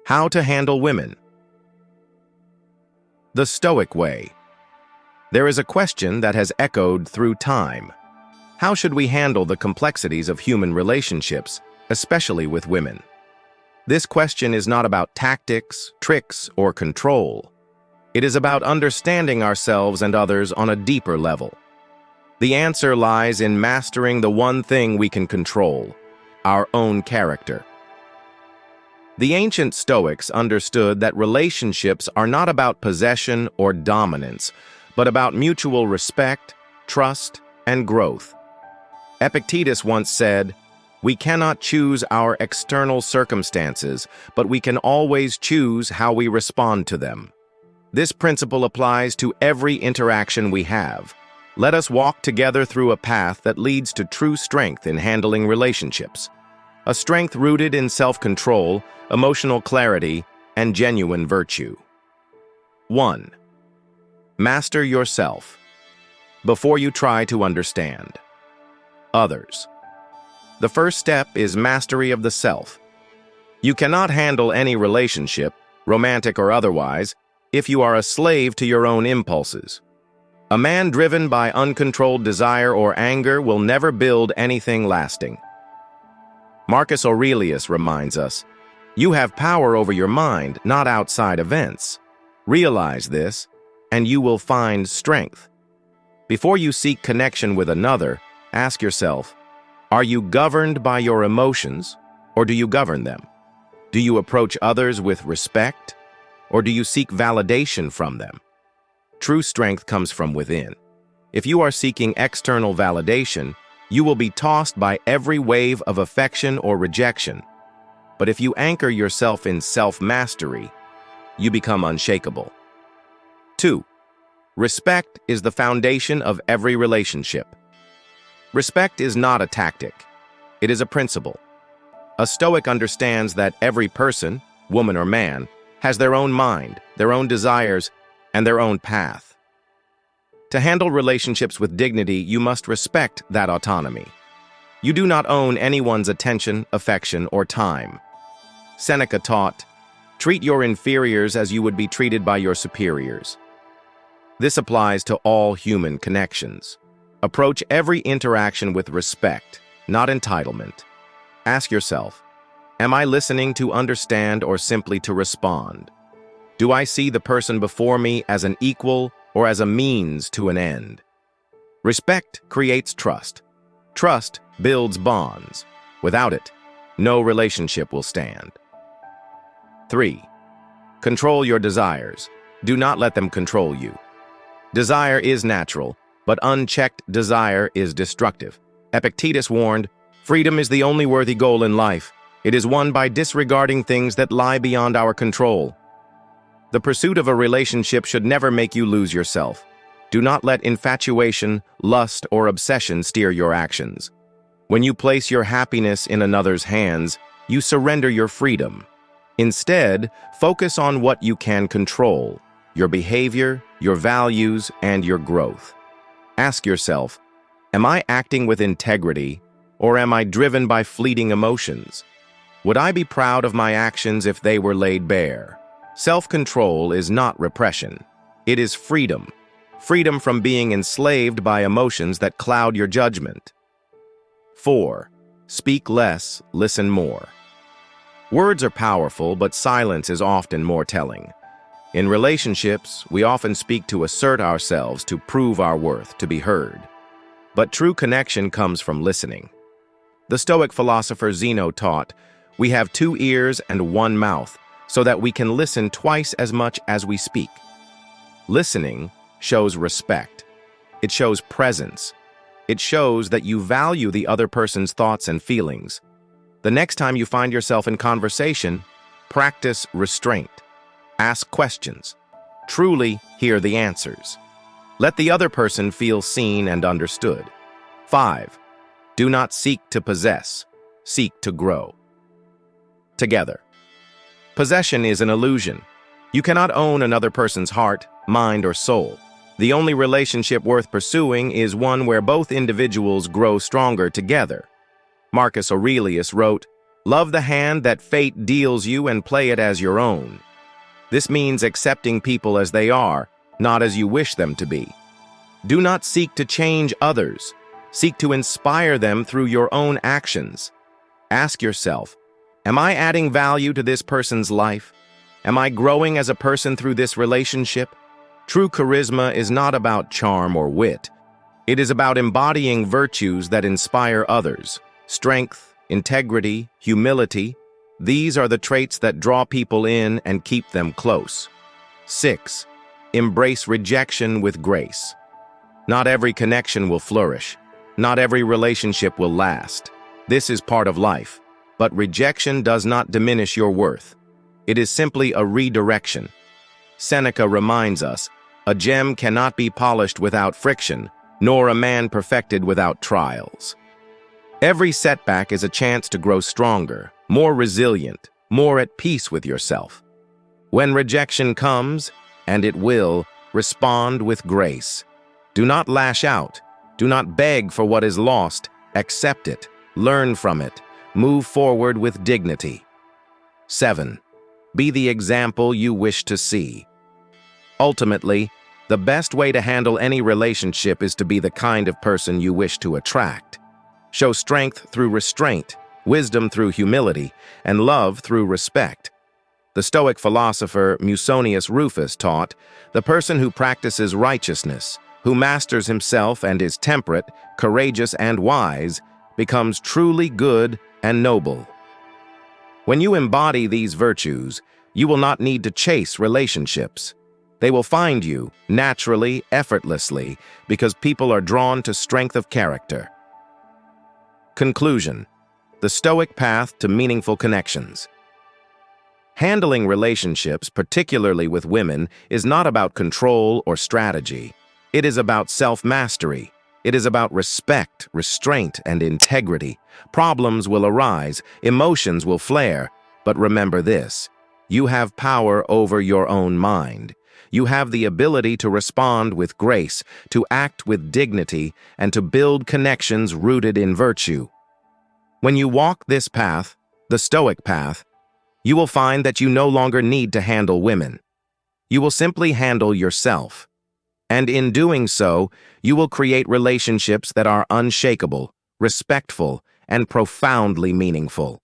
How to handle women. The Stoic way. There is a question that has echoed through time. How should we handle the complexities of human relationships, especially with women? This question is not about tactics, tricks, or control. It is about understanding ourselves and others on a deeper level. The answer lies in mastering the one thing we can control, our own character. The ancient Stoics understood that relationships are not about possession or dominance, but about mutual respect, trust, and growth. Epictetus once said, "We cannot choose our external circumstances, but we can always choose how we respond to them." This principle applies to every interaction we have. Let us walk together through a path that leads to true strength in handling relationships. A strength rooted in self-control, emotional clarity, and genuine virtue. 1. Master yourself before you try to understand others. The first step is mastery of the self. You cannot handle any relationship, romantic or otherwise, if you are a slave to your own impulses. A man driven by uncontrolled desire or anger will never build anything lasting. Marcus Aurelius reminds us, "You have power over your mind, not outside events. Realize this, and you will find strength." Before you seek connection with another, ask yourself, are you governed by your emotions, or do you govern them? Do you approach others with respect, or do you seek validation from them? True strength comes from within. If you are seeking external validation, you will be tossed by every wave of affection or rejection. But if you anchor yourself in self-mastery, you become unshakable. 2. Respect is the foundation of every relationship. Respect is not a tactic. It is a principle. A Stoic understands that every person, woman or man, has their own mind, their own desires, and their own path. To handle relationships with dignity, you must respect that autonomy. You do not own anyone's attention, affection, or time. Seneca taught, "Treat your inferiors as you would be treated by your superiors." This applies to all human connections. Approach every interaction with respect, not entitlement. Ask yourself, am I listening to understand or simply to respond? Do I see the person before me as an equal or as a means to an end? Respect creates trust. Trust builds bonds. Without it, no relationship will stand. 3. Control your desires. Do not let them control you. Desire is natural, but unchecked desire is destructive. Epictetus warned, "Freedom is the only worthy goal in life. It is won by disregarding things that lie beyond our control." The pursuit of a relationship should never make you lose yourself. Do not let infatuation, lust, or obsession steer your actions. When you place your happiness in another's hands, you surrender your freedom. Instead, focus on what you can control: your behavior, your values, and your growth. Ask yourself, am I acting with integrity, or am I driven by fleeting emotions? Would I be proud of my actions if they were laid bare? Self-control is not repression. It is freedom. Freedom from being enslaved by emotions that cloud your judgment. 4. Speak less, listen more. Words are powerful, but silence is often more telling. In relationships, we often speak to assert ourselves, to prove our worth, to be heard. But true connection comes from listening. The Stoic philosopher Zeno taught, "We have 2 ears and 1 mouth, so that we can listen twice as much as we speak." Listening shows respect. It shows presence. It shows that you value the other person's thoughts and feelings. The next time you find yourself in conversation, practice restraint. Ask questions. Truly hear the answers. Let the other person feel seen and understood. 5. Do not seek to possess. Seek to grow. Together. Possession is an illusion. You cannot own another person's heart, mind, or soul. The only relationship worth pursuing is one where both individuals grow stronger together. Marcus Aurelius wrote, Love the hand that fate deals you and play it as your own. This means accepting people as they are, not as you wish them to be. Do not seek to change others. Seek to inspire them through your own actions. Ask yourself, am I adding value to this person's life? Am I growing as a person through this relationship? True charisma is not about charm or wit. It is about embodying virtues that inspire others. Strength, integrity, humility. These are the traits that draw people in and keep them close. 6. Embrace rejection with grace. Not every connection will flourish. Not every relationship will last. This is part of life. But rejection does not diminish your worth. It is simply a redirection. Seneca reminds us, a gem cannot be polished without friction, nor a man perfected without trials. Every setback is a chance to grow stronger, more resilient, more at peace with yourself. When rejection comes, and it will, respond with grace. Do not lash out. Do not beg for what is lost. Accept it. Learn from it. Move forward with dignity. 7. Be the example you wish to see. Ultimately, the best way to handle any relationship is to be the kind of person you wish to attract. Show strength through restraint, wisdom through humility, and love through respect. The Stoic philosopher Musonius Rufus taught, the person who practices righteousness, who masters himself and is temperate, courageous, and wise, becomes truly good and noble. When you embody these virtues, you will not need to chase relationships. They will find you, naturally, effortlessly, because people are drawn to strength of character. Conclusion: the Stoic path to meaningful connections. Handling relationships, particularly with women, is not about control or strategy. It is about self-mastery. It is about respect, restraint, and integrity. Problems will arise, emotions will flare, but remember this: you have power over your own mind. You have the ability to respond with grace, to act with dignity, and to build connections rooted in virtue. When you walk this path, the Stoic path, you will find that you no longer need to handle women. You will simply handle yourself. And in doing so, you will create relationships that are unshakable, respectful, and profoundly meaningful.